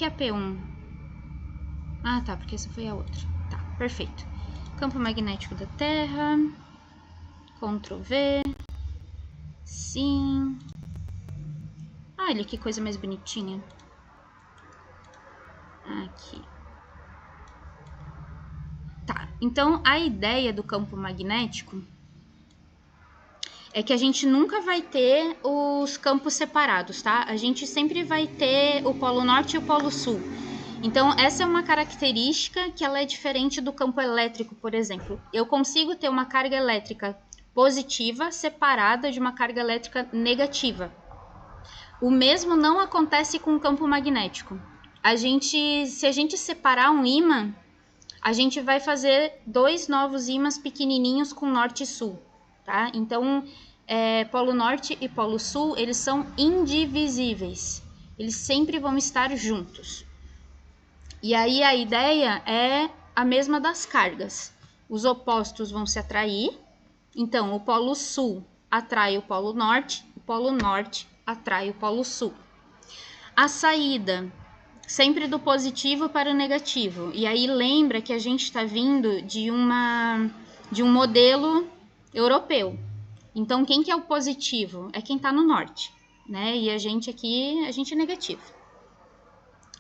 é P1? Ah, tá, porque essa foi a outra. Tá, perfeito. Campo magnético da Terra. Ctrl V. Sim. Olha que coisa mais bonitinha. Aqui. Tá, então a ideia do campo magnético é que a gente nunca vai ter os campos separados, tá? A gente sempre vai ter o polo norte e o polo sul. Então, essa é uma característica que ela é diferente do campo elétrico, por exemplo. Eu consigo ter uma carga elétrica positiva separada de uma carga elétrica negativa. O mesmo não acontece com o campo magnético. Se a gente separar um ímã, a gente vai fazer 2 novos ímãs pequenininhos com norte e sul, tá? Então, polo norte e polo sul, eles são indivisíveis. Eles sempre vão estar juntos. E aí a ideia é a mesma das cargas. Os opostos vão se atrair. Então, o polo sul atrai o polo norte atrai o polo sul. A saída sempre do positivo para o negativo. E aí lembra que a gente está vindo de um modelo europeu. Então, quem que é o positivo? É quem está no norte, né? E a gente aqui, a gente é negativo.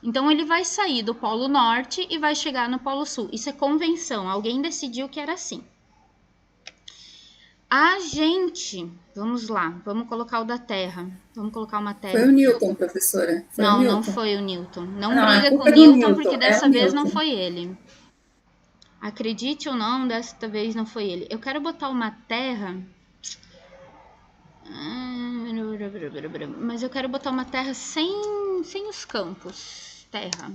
Então, ele vai sair do polo norte e vai chegar no polo sul. Isso é convenção, alguém decidiu que era assim. A gente, vamos lá, vamos colocar o da Terra. Vamos colocar uma Terra. Foi o Newton, professora. Não foi o Newton. Não a briga com culpa o é do Newton, Newton, porque é dessa o vez não Newton. foi ele. Acredite ou não, desta vez não foi ele. Eu quero botar uma Terra. Mas eu quero botar uma Terra sem os campos. Terra.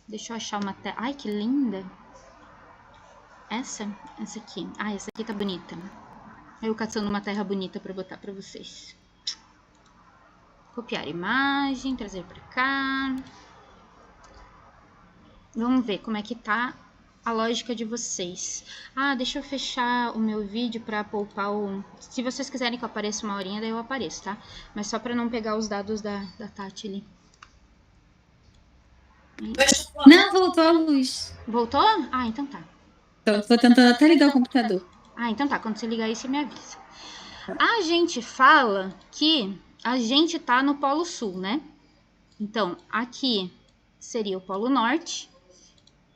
Deixa eu achar uma Terra. Ai, que linda. Essa aqui. Ah, essa aqui tá bonita. Eu caçando uma Terra bonita pra botar pra vocês. Copiar a imagem, trazer pra cá. Vamos ver como é que tá a lógica de vocês. Ah, deixa eu fechar o meu vídeo para poupar o... Se vocês quiserem que eu apareça uma horinha, daí eu apareço, tá? Mas só para não pegar os dados da Tati ali. Não, voltou a luz. Voltou? Ah, então tá. Tô tentando até ligar o computador. Ah, então tá. Quando você ligar aí, você me avisa. A gente fala que a gente tá no Polo Sul, né? Então, aqui seria o Polo Norte.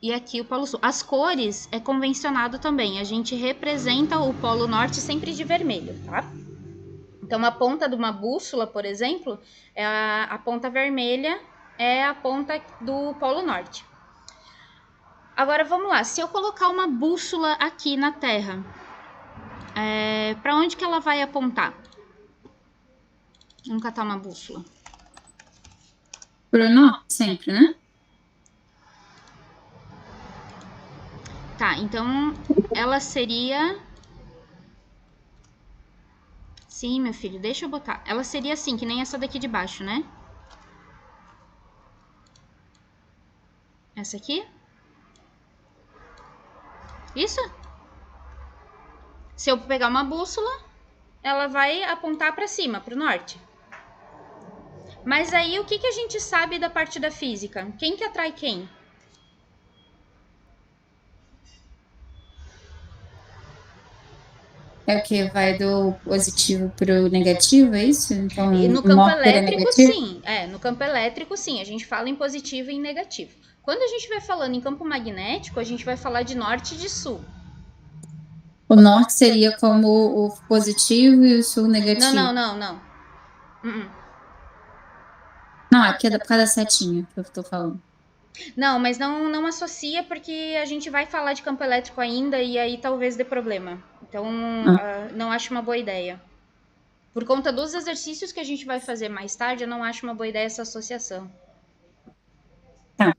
E aqui o Polo Sul. As cores é convencionado também. A gente representa o Polo Norte sempre de vermelho, tá? Então, a ponta de uma bússola, por exemplo, a ponta vermelha é a ponta do Polo Norte. Agora, vamos lá. Se eu colocar uma bússola aqui na Terra, para onde que ela vai apontar? Vamos catar uma bússola. Pro norte sempre, né? Tá, então ela seria... Sim, meu filho, deixa eu botar. Ela seria assim, que nem essa daqui de baixo, né? Essa aqui? Isso? Se eu pegar uma bússola, ela vai apontar para cima, para o norte. Mas aí, o que a gente sabe da parte da física? Quem que atrai quem? É o que vai do positivo pro negativo, é isso? Então, E no campo norte seria elétrico, negativo? sim. No campo elétrico, sim. A gente fala em positivo e em negativo. Quando a gente vai falando em campo magnético, a gente vai falar de norte e de sul. O norte seria como o positivo e o sul negativo. Não. Não, é porque é por causa da setinha que eu tô falando. Não, mas não associa porque a gente vai falar de campo elétrico ainda e aí talvez dê problema. Então, não acho uma boa ideia. Por conta dos exercícios que a gente vai fazer mais tarde, eu não acho uma boa ideia essa associação. Tá.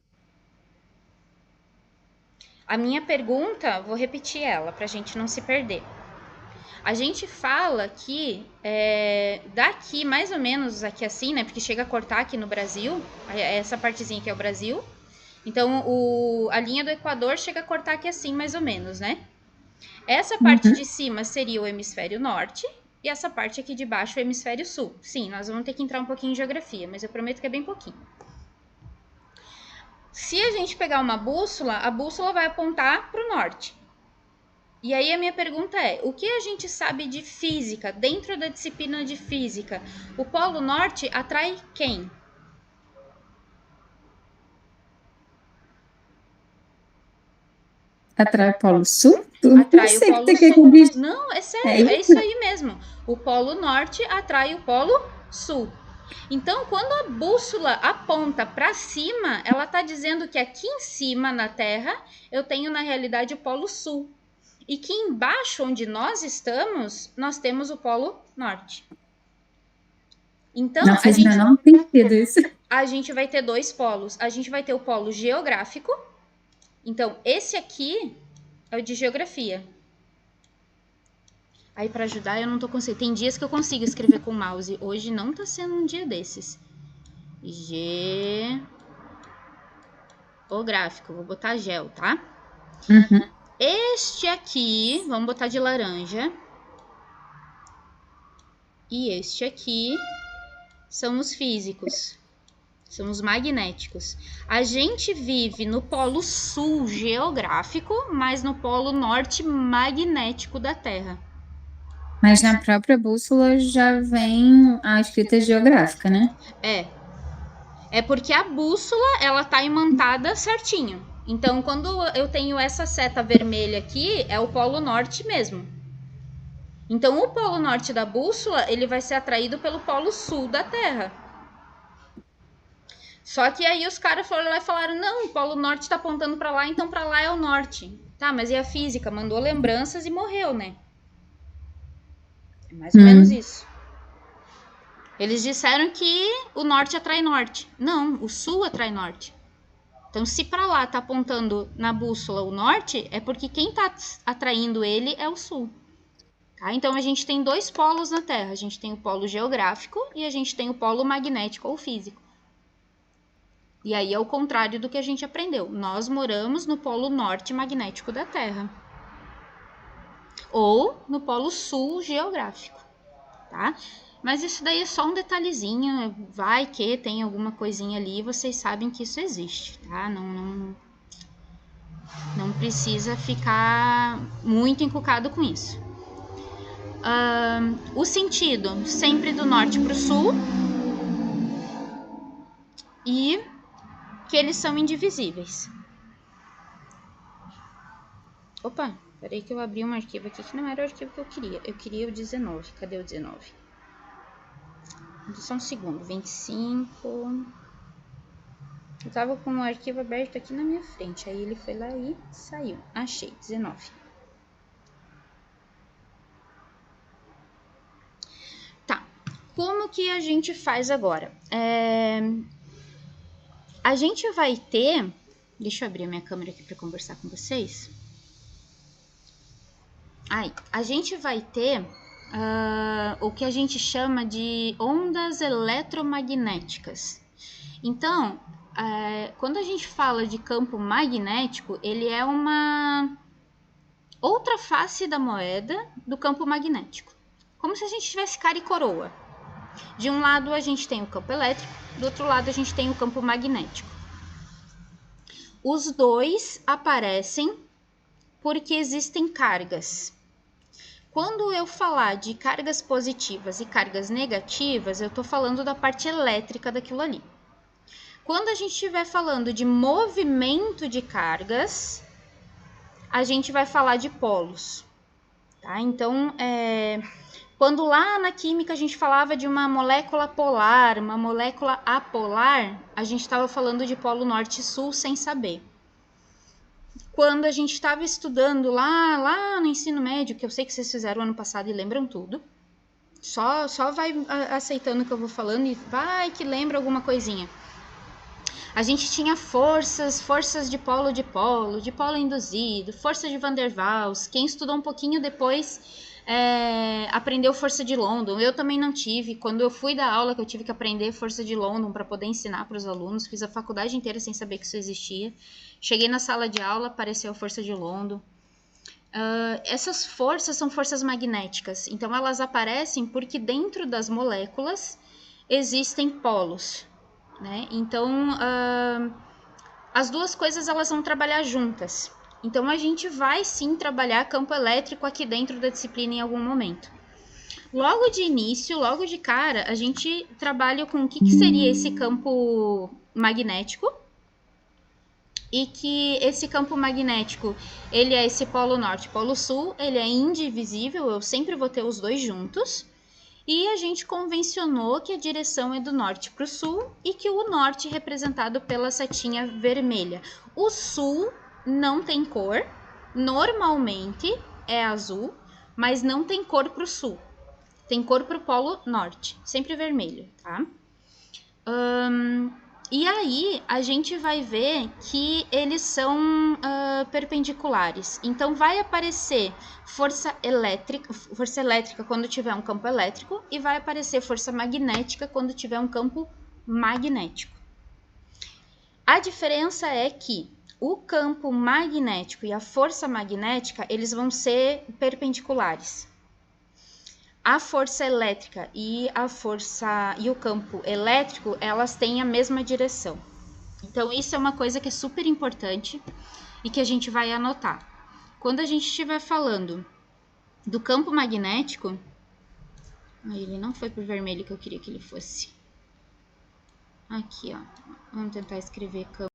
A minha pergunta, vou repetir ela pra gente não se perder. A gente fala que daqui, mais ou menos aqui assim, né? Porque chega a cortar aqui no Brasil, essa partezinha aqui é o Brasil. Então, a linha do Equador chega a cortar aqui assim, mais ou menos, né? Essa parte de cima seria o hemisfério norte e essa parte aqui de baixo o hemisfério sul. Sim, nós vamos ter que entrar um pouquinho em geografia, mas eu prometo que é bem pouquinho. Se a gente pegar uma bússola, a bússola vai apontar para o norte. E aí a minha pergunta é, o que a gente sabe de física, dentro da disciplina de física? O Polo Norte atrai quem? Atrai o Polo Sul? Não Atrai o sei o que Polo tem a ver Sul. com bicho. Não, é É sério, é isso? isso aí mesmo. O Polo Norte atrai o Polo Sul. Então, quando a bússola aponta para cima, ela está dizendo que aqui em cima na Terra eu tenho na realidade o Polo Sul. E que embaixo onde nós estamos, nós temos o Polo Norte. Então, Não fez o menor sentido isso. a gente vai ter dois polos. A gente vai ter o polo geográfico. Então, esse aqui é o de geografia. Aí, para ajudar, eu não tô conseguindo. Tem dias que eu consigo escrever com o mouse. Hoje não tá sendo um dia desses. Geográfico. Vou botar gel, tá? Uhum. Este aqui, vamos botar de laranja. E este aqui são os físicos. São os magnéticos. A gente vive no polo sul geográfico, mas no polo norte magnético da Terra. Mas na própria bússola já vem a escrita geográfica, né? É porque a bússola, ela tá imantada certinho. Então, quando eu tenho essa seta vermelha aqui, é o polo norte mesmo. Então, o polo norte da bússola, ele vai ser atraído pelo polo sul da Terra. Só que aí os caras foram lá e falaram, não, o polo norte tá apontando para lá, então para lá é o norte. Tá, mas e a física? Mandou lembranças e morreu, né? É mais ou menos isso. Eles disseram que o norte atrai norte. Não, o sul atrai norte. Então, se para lá tá apontando na bússola o norte, é porque quem tá atraindo ele é o sul. Tá? Então, a gente tem dois polos na Terra. A gente tem o polo geográfico e a gente tem o polo magnético ou físico. E aí é o contrário do que a gente aprendeu. Nós moramos no polo norte magnético da Terra. Ou no polo sul geográfico, tá? Mas isso daí é só um detalhezinho. Vai que tem alguma coisinha ali, vocês sabem que isso existe, tá? Não precisa ficar muito encucado com isso. O sentido, sempre do norte para o sul. E que eles são indivisíveis. Opa, peraí que eu abri um arquivo aqui que não era o arquivo que eu queria. Eu queria o 19. Cadê o 19? Só um segundo. 25. Eu tava com o arquivo aberto aqui na minha frente. Aí ele foi lá e saiu. Achei, 19. Tá. Como que a gente faz agora? A gente vai ter... Deixa eu abrir a minha câmera aqui para conversar com vocês. A gente vai ter o que a gente chama de ondas eletromagnéticas. Então, quando a gente fala de campo magnético, ele é uma outra face da moeda do campo magnético. Como se a gente tivesse cara e coroa. De um lado a gente tem o campo elétrico, do outro lado a gente tem o campo magnético. Os dois aparecem porque existem cargas. Quando eu falar de cargas positivas e cargas negativas, eu estou falando da parte elétrica daquilo ali. Quando a gente estiver falando de movimento de cargas, a gente vai falar de polos. Tá? Então, quando lá na química a gente falava de uma molécula polar, uma molécula apolar, a gente estava falando de polo norte e sul sem saber. Quando a gente estava estudando lá no ensino médio, que eu sei que vocês fizeram ano passado e lembram tudo, só vai aceitando o que eu vou falando e vai que lembra alguma coisinha. A gente tinha forças de polo induzido, força de Van der Waals. Quem estudou um pouquinho depois aprendeu força de London. Eu também não tive. Quando eu fui dar aula, que eu tive que aprender força de London para poder ensinar para os alunos, fiz a faculdade inteira sem saber que isso existia. Cheguei na sala de aula, apareceu a força de London. Essas forças são forças magnéticas. Então, elas aparecem porque dentro das moléculas existem polos. Né? Então, as duas coisas elas vão trabalhar juntas. Então, a gente vai sim trabalhar campo elétrico aqui dentro da disciplina em algum momento. Logo de início, logo de cara, a gente trabalha com o que seria esse campo magnético. E que esse campo magnético, ele é esse polo norte, polo sul, ele é indivisível, eu sempre vou ter os dois juntos. E a gente convencionou que a direção é do norte para o sul e que o norte é representado pela setinha vermelha. O sul não tem cor, normalmente é azul, mas não tem cor para o sul. Tem cor para o polo norte, sempre vermelho, tá? E aí a gente vai ver que eles são perpendiculares. Então vai aparecer força elétrica quando tiver um campo elétrico e vai aparecer força magnética quando tiver um campo magnético. A diferença é que o campo magnético e a força magnética, eles vão ser perpendiculares. A força elétrica e o campo elétrico, elas têm a mesma direção. Então, isso é uma coisa que é super importante e que a gente vai anotar. Quando a gente estiver falando do campo magnético... ele não foi pro vermelho que eu queria que ele fosse. Aqui, ó. Vamos tentar escrever campo